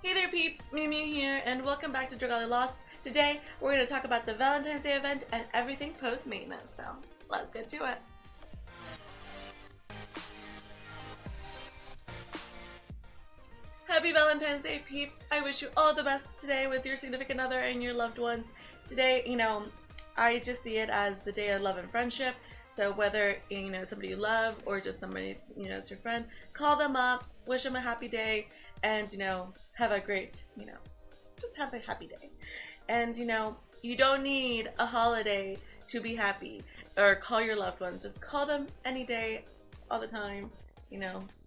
Hey there peeps, mewmew here, and welcome back to Dragalia Lost. Today, we're going to talk about the Valentine's Day event and everything post-maintenance, so let's get to it. Happy Valentine's Day peeps! I wish you all the best today with your significant other and your loved ones. Today, I just see it as the day of love and friendship, so whether, somebody you love or just somebody, it's your friend, call them up, wish them a happy day, and, have a great, just have a happy day. And, you don't need a holiday to be happy or call your loved ones. Just call them any day, all the time,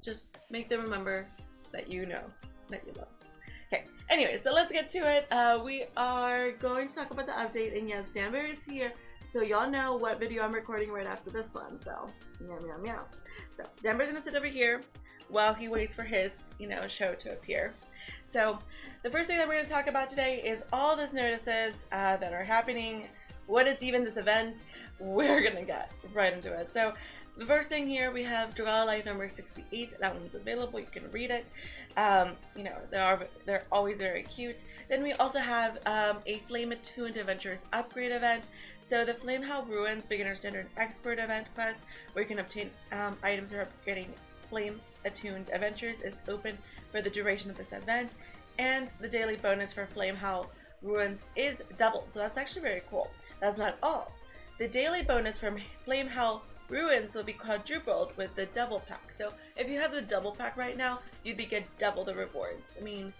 just make them remember that you know that you love. Okay, anyway, so let's get to it. We are going to talk about the update, and yes, Danbear is here, so y'all know what video I'm recording right after this one, so meow meow meow. So Danbear's gonna sit over here while he waits for his, show to appear. So the first thing that we're going to talk about today is all these notices that are happening. What is even this event? We're going to get right into it. So the first thing here, we have Dragalia Life number 68. That one's available. You can read it. They're always very cute. Then we also have a Flame Attuned Adventures upgrade event. So the Flame How Ruins Beginner Standard Expert event quest, where you can obtain items for upgrading Flame Attuned Adventures, is open for the duration of this event, and the daily bonus for Flame How Ruins is doubled, so that's actually very cool. That's not all. The daily bonus from Flame How Ruins will be quadrupled with the double pack. So if you have the double pack right now, you'd be get double the rewards. I mean,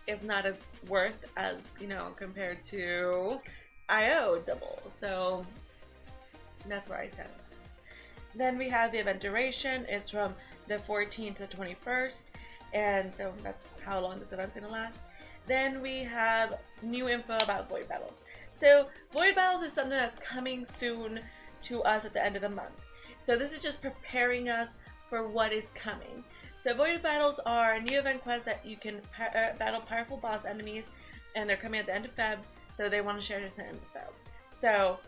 it's not as worth as, compared to IO double, so that's where I set it. Then we have the event duration. It's from the 14th to the 21st, and so that's how long this event's gonna last. Then we have new info about Void Battles. So Void Battles is something that's coming soon to us at the end of the month. So this is just preparing us for what is coming. So Void Battles are a new event quest that you can battle powerful boss enemies, and they're coming at the end of Feb, so they want to share this at the end of Feb. So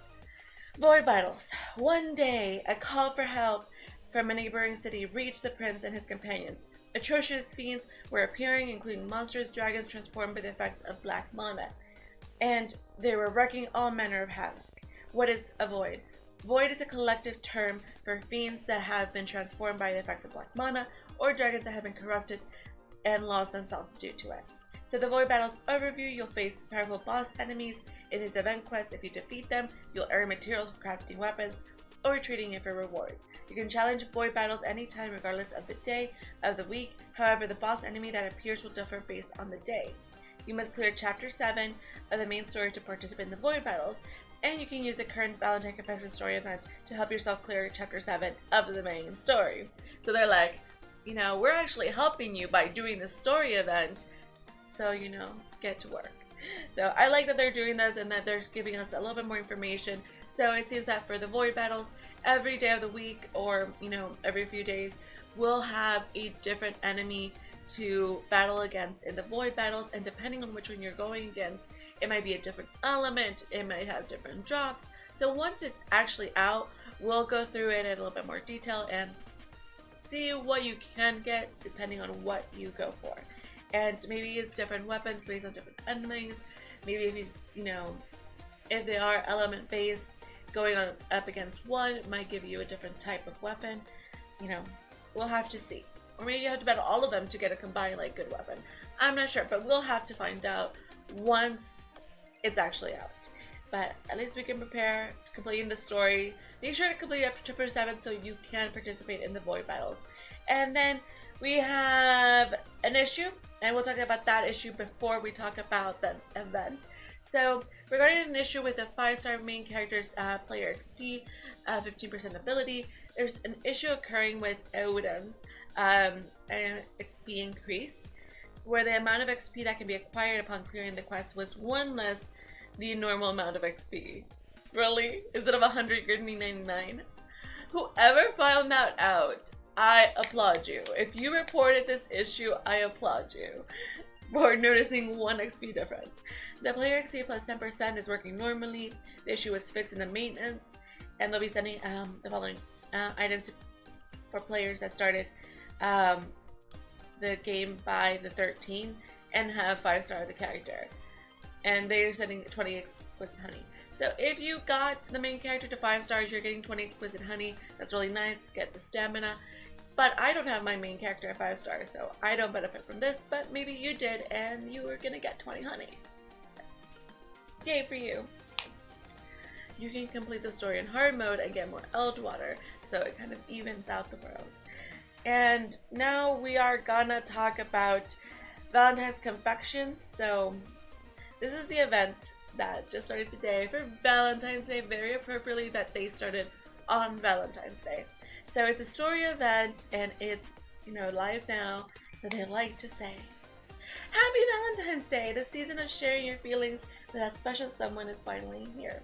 Void Battles. One day, a call for help from a neighboring city reached the prince and his companions. Atrocious fiends were appearing, including monsters, dragons transformed by the effects of black mana, and they were wreaking all manner of havoc. What is a void? Void is a collective term for fiends that have been transformed by the effects of black mana, or dragons that have been corrupted and lost themselves due to it. So the Void Battles overview, you'll face powerful boss enemies in this event quest. If you defeat them, you'll earn materials for crafting weapons or trading it for reward. You can challenge Void Battles anytime regardless of the day of the week. However, the boss enemy that appears will differ based on the day. You must clear Chapter 7 of the main story to participate in the Void Battles, and you can use the current Valentine Confection story event to help yourself clear Chapter 7 of the main story. So they're like, we're actually helping you by doing the story event, so, get to work. So I like that they're doing this and that they're giving us a little bit more information. So it seems that for the Void Battles, every day of the week, or every few days, we'll have a different enemy to battle against in the Void Battles, and depending on which one you're going against, it might be a different element, it might have different drops. So once it's actually out, we'll go through it in a little bit more detail and see what you can get depending on what you go for. And maybe it's different weapons based on different enemies. Maybe if if they are element based, going up against one might give you a different type of weapon. We'll have to see. Or maybe you have to battle all of them to get a combined good weapon. I'm not sure, but we'll have to find out once it's actually out. But at least we can prepare to completing the story. Make sure to complete up to Chapter 7 so you can participate in the Void Battles. And then we have an issue, and we'll talk about that issue before we talk about the event. So regarding an issue with the 5-star main character's player XP, 15% ability, there's an issue occurring with Odin, an XP increase, where the amount of XP that can be acquired upon clearing the quest was one less the normal amount of XP. Really? Instead of 100, you're getting 99? Whoever found that out, I applaud you. If you reported this issue, I applaud you for noticing one XP difference. The player XP plus 10% is working normally. The issue was fixed in the maintenance, and they'll be sending the following items for players that started the game by the 13th. and have 5-star the character. And they're sending 20 exquisite honey. So if you got the main character to 5 stars, you're getting 20 exquisite honey. That's really nice. Get the stamina. But I don't have my main character at 5 stars, so I don't benefit from this. But maybe you did, and you were gonna get 20 honey. Yay for you. You can complete the story in hard mode and get more Eld water, so it kind of evens out the world. And now we are gonna talk about Valentine's confections. So this is the event that just started today for Valentine's Day, very appropriately that they started on Valentine's Day. So it's a story event, and it's, you know, live now, so they like to say, Happy Valentine's Day! The season of sharing your feelings with that special someone is finally here.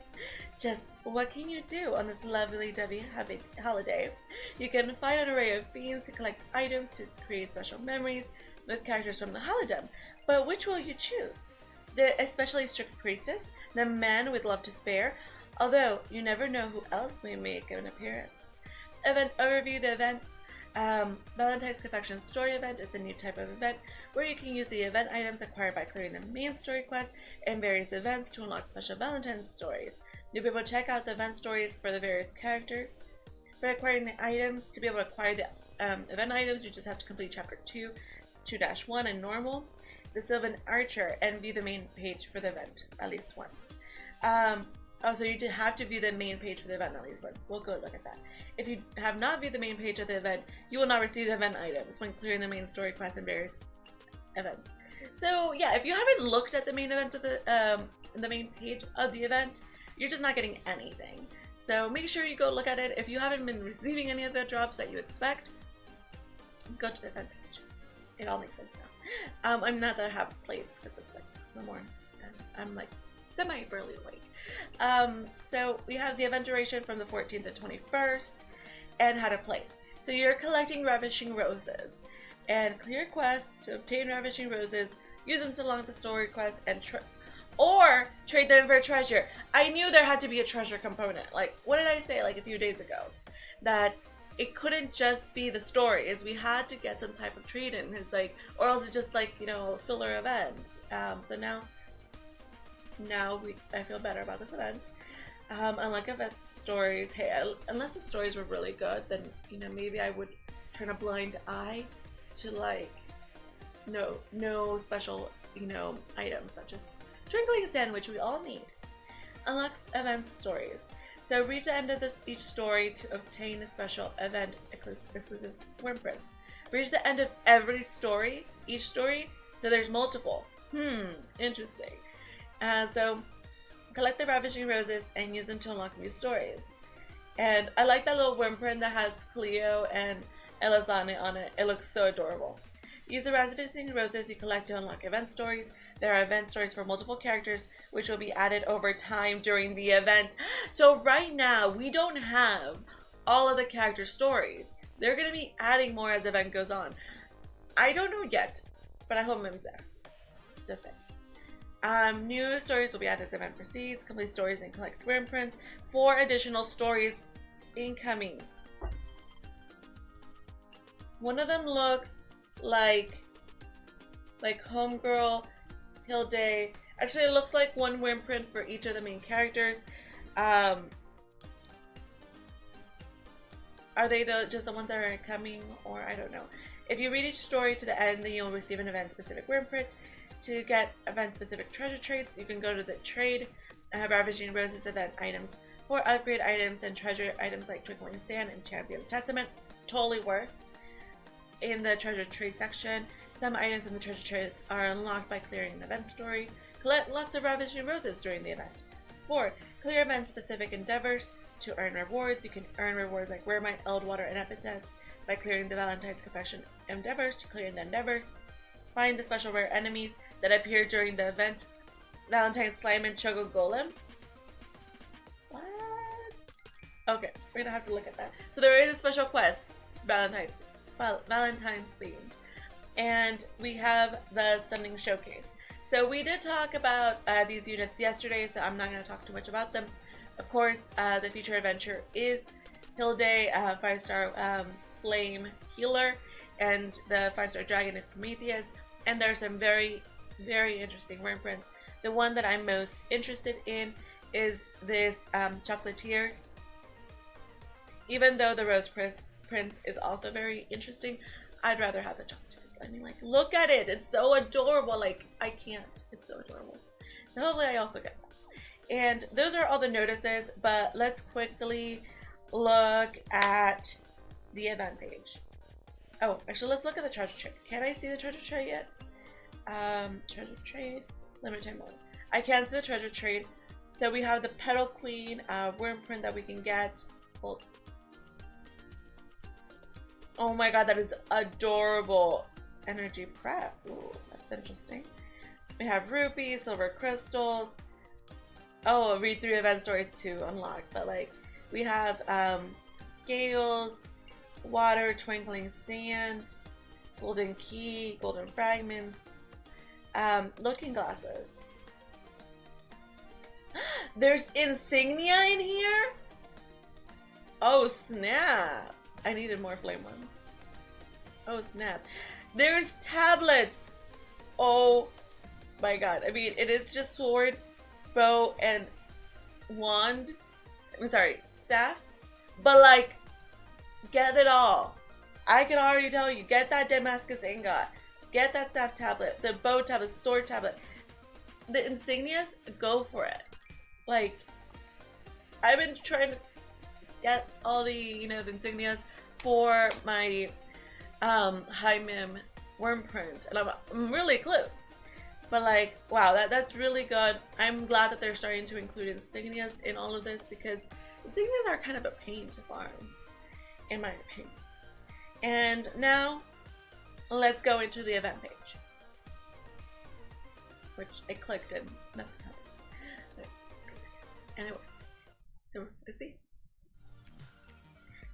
Just what can you do on this lovely happy holiday? You can find an array of themes to collect items to create special memories with characters from the holiday. But which will you choose? The especially strict priestess, the man with love to spare, although you never know who else may make an appearance. Event overview. The events Valentine's Confection Story Event is a new type of event where you can use the event items acquired by clearing the main story quest and various events to unlock special Valentine's stories. You'll be able to check out the event stories for the various characters. For acquiring the items, to be able to acquire the event items, you just have to complete Chapter 2-1 in normal, the Sylvan Archer, and view the main page for the event at least once. So you have to view the main page for the event at least once. We'll go look at that. If you have not viewed the main page of the event, you will not receive the event items when clearing the main story quests and various events. So yeah, if you haven't looked at the main event of the main page of the event, you're just not getting anything. So make sure you go look at it. If you haven't been receiving any of the drops that you expect, go to the event page. It all makes sense now. I'm not that I have played because it's like 6 in the morning and I'm like semi-early awake. So we have the event duration from the 14th to 21st and how to play. So you're collecting Ravishing Roses and clear quests to obtain Ravishing Roses, use them to unlock the story quest, and or trade them for treasure. I knew there had to be a treasure component. Like, what did I say like a few days ago? That it couldn't just be the stories. We had to get some type of trade in. It's like, or else it's just like, you know, a filler event. So now I feel better about this event. Unlike event stories, hey, unless the stories were really good, then, you know, maybe I would turn a blind eye to like no special, you know, items such as Twinkling Sand, which we all need. Unlocks event stories. So reach the end of each story to obtain a special event exclusive worm prints. Reach the end of every story, each story, so there's multiple. Interesting. So collect the Ravishing Roses and use them to unlock new stories. And I like that little worm print that has Cleo and Elazane on it. It looks so adorable. Use the Ravishing Roses you collect to unlock event stories. There are event stories for multiple characters, which will be added over time during the event. So right now, we don't have all of the character stories. They're going to be adding more as the event goes on. I don't know yet, but I hope Mim's there. Just saying. New stories will be added as the event proceeds. Complete stories and collect worm prints. 4 additional stories incoming. One of them looks like Homegirl, Hilde. Actually, it looks like 1 worm print for each of the main characters. Are they just the ones that are coming, or I don't know. If you read each story to the end, then you'll receive an event-specific worm print. To get event-specific treasure traits, you can go to the trade, Ravishing Roses event items, for upgrade items and treasure items like Twinkling Sand and Champion's Testament. Totally worth. In the treasure trade section, some items in the treasure trades are unlocked by clearing an event story. Collect lots of Ravishing Roses during the event. 4. Clear event-specific endeavors. To earn rewards, you can earn rewards like Weirmite, Eld water, and epithets by clearing the Valentine's Confection endeavors. To clear the endeavors, find the special rare enemies that appear during the event. Valentine's Slime and Chogo Golem. What? Okay, we're gonna have to look at that. So there is a special quest, Valentine's themed. And we have the Stunning Showcase. So we did talk about these units yesterday, so I'm not going to talk too much about them. Of course, the featured adventure is Hilde, 5-star Flame Healer, and the 5-star Dragon is Prometheus. And there's some very Very interesting worm prints. The one that I'm most interested in is this Chocolatiers. Even though the Rose Prince is also very interesting, I'd rather have the Chocolatiers. I mean, like, look at it. It's so adorable. Like, I can't. It's so adorable. So hopefully I also get that. And those are all the notices, but let's quickly look at the event page. Oh, actually, let's look at the treasure trade. Can I see the treasure trade yet? Treasure trade, limited time only. I can't see the treasure trade. So we have the Petal Queen worm print that we can get. Hold. Oh my god, that is adorable. Energy prep. Ooh, that's interesting. We have rupees, silver crystals. Oh, read through event stories to unlock. But like, we have scales, water, twinkling sand, golden key, golden fragments, looking glasses. There's insignia in here? Oh snap. I needed more flame ones. Oh snap. There's tablets. Oh my god. I mean, it is just sword, bow, and wand. I'm sorry, staff. But like, get it all. I can already tell you, get that Damascus ingot. Get that staff tablet, the bow tablet, sword tablet. The insignias, go for it. Like, I've been trying to get all the, you know, the insignias for my high mim worm print, and I'm really close. But like, wow, that's really good. I'm glad that they're starting to include insignias in all of this, because insignias are kind of a pain to farm, in my opinion. And now, let's go into the event page, which I clicked and nothing happened. Anyway, so we're gonna see.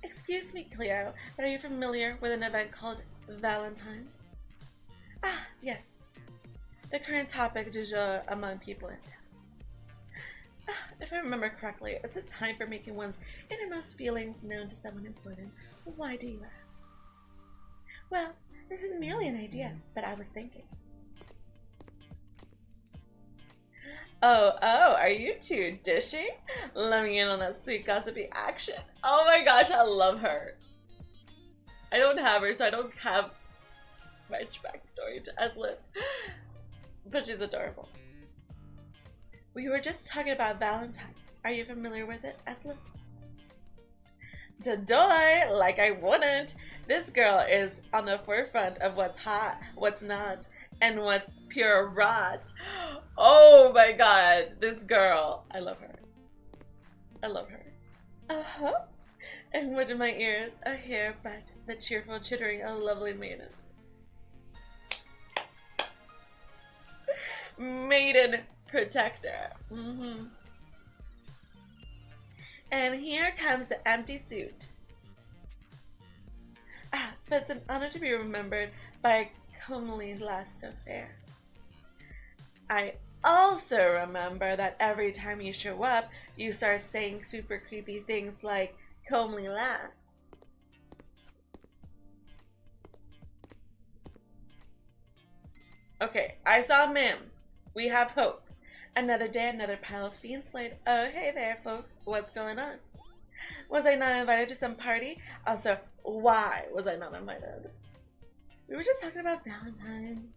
Excuse me, Cleo, but are you familiar with an event called Valentines? Ah, yes. The current topic du jour among people in town. Ah, if I remember correctly, it's a time for making one's innermost feelings known to someone important. Why do you ask? Well, this is merely an idea, but I was thinking. Oh, are you two dishing? Let me in on that sweet gossipy action. Oh my gosh, I love her. I don't have her, so I don't have much backstory to Eslin, but she's adorable. We were just talking about Valentines. Are you familiar with it, Eslin? Dadoy, like I wouldn't. This girl is on the forefront of what's hot, what's not, and what's pure rot. Oh my god, this girl. I love her. I love her. Uh-huh. And what in my ears I hear but the cheerful chittering of a lovely maiden. Maiden protector. And here comes the empty suit. Ah, but it's an honor to be remembered by a comely lass so fair. I also remember that every time you show up, you start saying super creepy things like comely lass. Okay, I saw Mim. We have hope. Another day, another pile of fiends slayed. Oh, hey there, folks. What's going on? Was I not invited to some party? Also, why was I not invited? We were just talking about Valentines.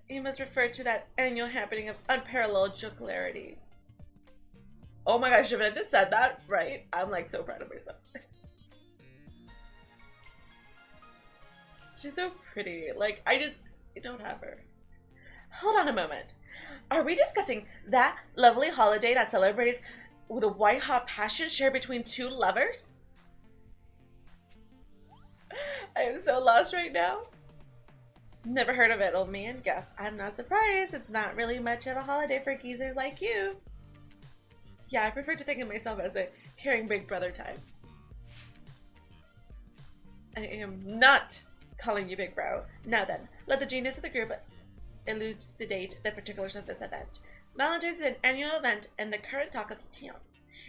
You must refer to that annual happening of unparalleled jocularity. Oh my gosh, if I just said that right, I'm like so proud of myself. She's so pretty. Like, I don't have her. Hold on a moment. Are we discussing that lovely holiday that celebrates with a white hot passion shared between two lovers? I am so lost right now. Never heard of it, old man. Guess I'm not surprised. It's not really much of a holiday for geezers like you. Yeah, I prefer to think of myself as a caring big brother type. I am not calling you big bro. Now then, let the genius of the group elucidate the particulars of this event. Valentine's is an annual event and the current talk of the town.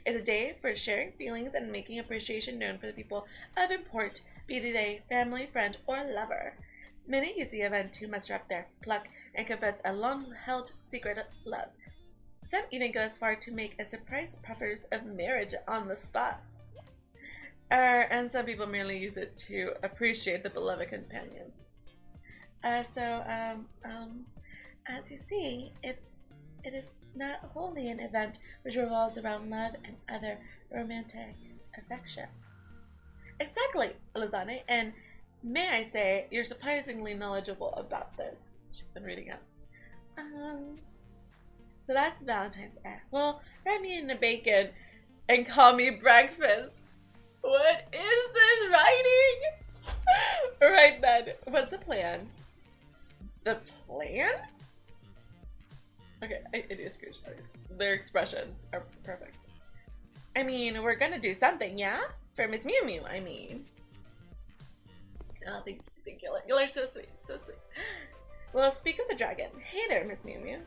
It's a day for sharing feelings and making appreciation known for the people of import, be they family, friend, or lover. Many use the event to muster up their pluck and confess a long-held secret love. Some even go as far to make a surprise proffers of marriage on the spot. And some people merely use it to appreciate the beloved companions. As you see, it is not wholly an event which revolves around love and other romantic affection. Exactly, Elizane, and may I say, you're surprisingly knowledgeable about this. She's been reading up. So that's Valentine's Day. Well, wrap me in the bacon and call me breakfast. What is this writing? Right then, what's the plan? The plan? Okay, I do screenshot. Their expressions are perfect. I mean, we're gonna do something, yeah? For Miss Mew, I mean. Oh, thank you. You're so sweet, so sweet. Well, speak of the dragon. Hey there, Miss Mew.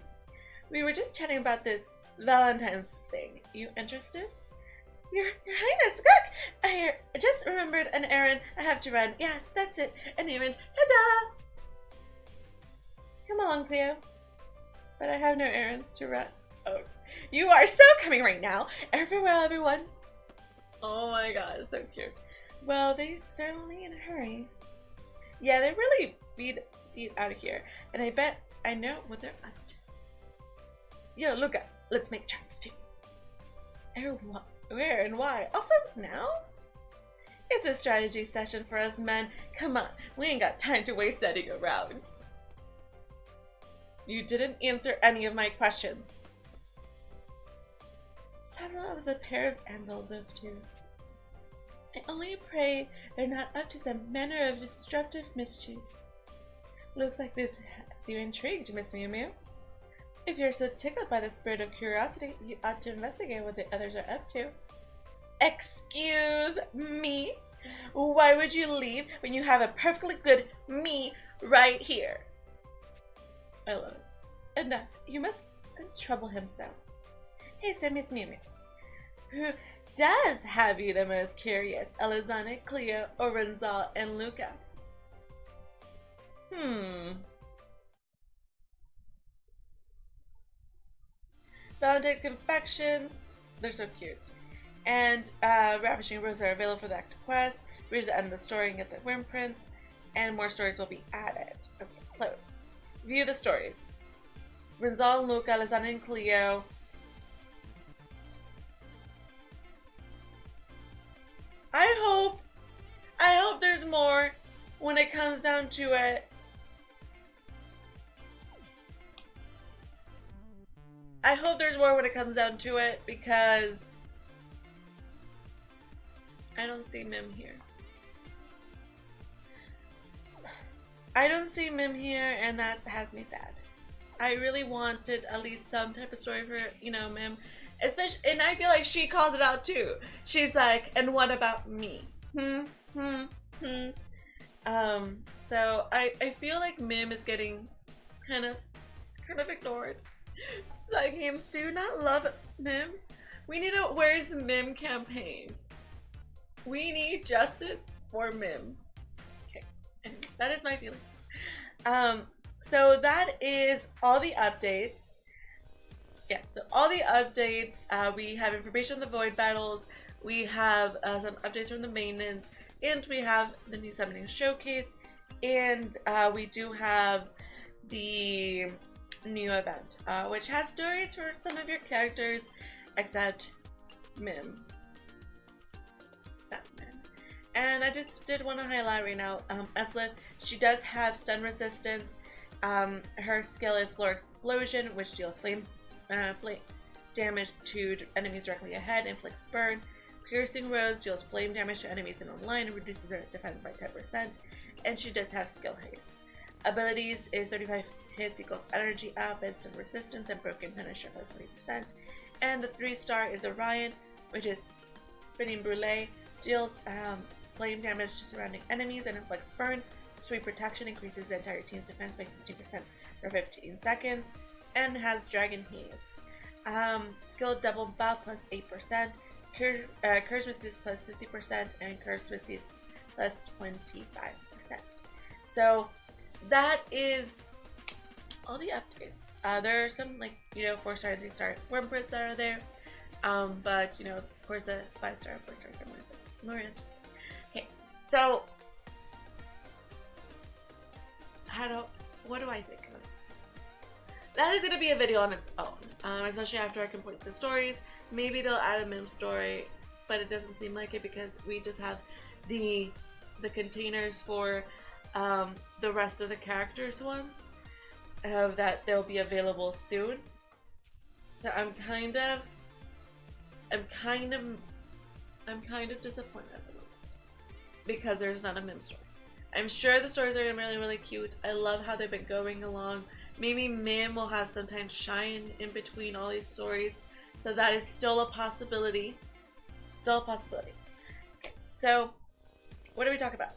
We were just chatting about this Valentine's thing. You interested? Your Highness, look! I just remembered an errand I have to run. Yes, that's it. An errand. Ta-da! Come along, Cleo. But I have no errands to run. Oh, you are so coming right now. Farewell, everyone. Oh my god, so cute. Well, they certainly in a hurry. Yeah, they really beat out of here. And I bet I know what they're up to. Yo, look up. Let's make charts too. Where and why? Also, now? It's a strategy session for us men. Come on, we ain't got time to waste setting around. You didn't answer any of my questions. Samuel was a pair of anvils, those two. I only pray they're not up to some manner of destructive mischief. Looks like this has you intrigued, Miss Mew. If you're so tickled by the spirit of curiosity, you ought to investigate what the others are up to. Excuse me? Why would you leave when you have a perfectly good me right here? I love it. Enough. You must trouble him so. Hey, so Miss Mew, who does have you the most curious? Elizane, Cleo, Orenzal, and Luca. Valentine confections. They're so cute. And Ravishing Roses are available for the active quest. Read to end the story and get the Worm Prince. And more stories will be added. Okay, close. View the stories. Renzal, Luca, Elizane, and Cleo. I hope there's more when it comes down to it. I hope there's more when it comes down to it, because I don't see Mim here. I don't see Mim here, and that has me sad. I really wanted at least some type of story for, Mim. Especially, and I feel like she called it out too. She's like, and what about me? So I feel like Mim is getting kind of ignored. Side games do not love Mim. We need a Where's Mim campaign. We need justice for Mim. Okay, and that is my feeling. So that is all the updates. Yeah, so all the updates. We have information on the void battles. We have some updates from the maintenance, and we have the new summoning showcase, and we do have the new event, which has stories for some of your characters, except Mim. That's Mim. And I just did want to highlight right now, Eslith, she does have stun resistance. Her skill is Floor Explosion, which deals flame damage to enemies directly ahead, inflicts burn. Piercing Rose deals flame damage to enemies in one line and reduces their defense by 10%. And she does have skill haste. Abilities is 35 hits equals energy up, instant resistance, and broken finisher plus 3%. And the 3-star is Orion, which is Spinning Brulee, deals flame damage to surrounding enemies and inflicts burn. Sweet Protection increases the entire team's defense by 15% for 15 seconds, and has Dragon Haste. Skill Double Bow plus 8%, Curse Resist plus 50%, and Curse Resist plus 25%. So that is all the updates. There are some, like, you know, 4-star, 3-star worm prints that are there. But, you know, of course, the 5-star, 4-stars are more interesting. Okay, so what do I think of it? That is going to be a video on its own, especially after I complete the stories. Maybe they'll add a meme story, but it doesn't seem like it because we just have the containers for the rest of the characters ones that they'll be available soon. So I'm kind of disappointed at the moment because there's not a meme story. I'm sure the stories are really, really cute. I love how they've been going along. Maybe Mim will have some time to shine in between all these stories. So that is still a possibility. Still a possibility. Okay, so what do we talk about?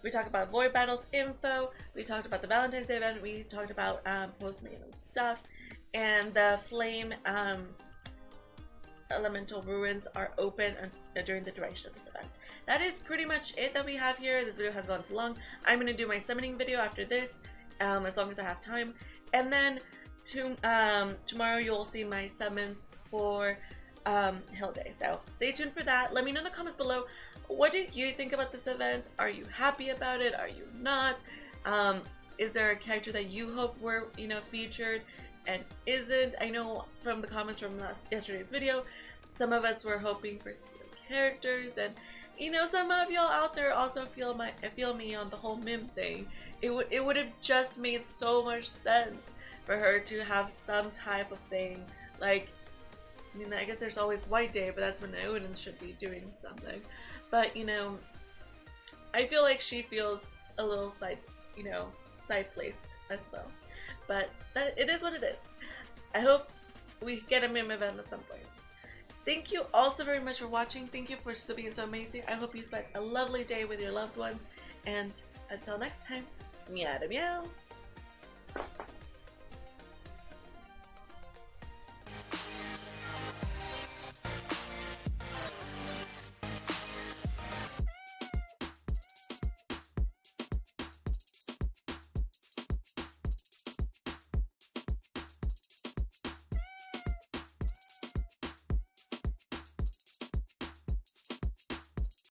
We talked about Void Battles info. We talked about the Valentine's Day event. We talked about post-mail stuff. And the Flame Elemental Ruins are open during the duration of this event. That is pretty much it that we have here. This video has gone too long. I'm going to do my summoning video after this, as long as I have time. And then tomorrow you'll see my summons for Hill Day. So stay tuned for that. Let me know in the comments below, what do you think about this event? Are you happy about it? Are you not? Is there a character that you hope were, you know, featured and isn't? I know from the comments from yesterday's video, some of us were hoping for specific characters, and you know, some of y'all out there also feel me on the whole Mim thing. It would have just made so much sense for her to have some type of thing. Like, I mean, I guess there's always White Day, but that's when Odin should be doing something. But you know, I feel like she feels a little side placed as well. But it is what it is. I hope we get a Mim event at some point. Thank you all so very much for watching. Thank you for being so amazing. I hope you spent a lovely day with your loved ones. And until next time, meow meow.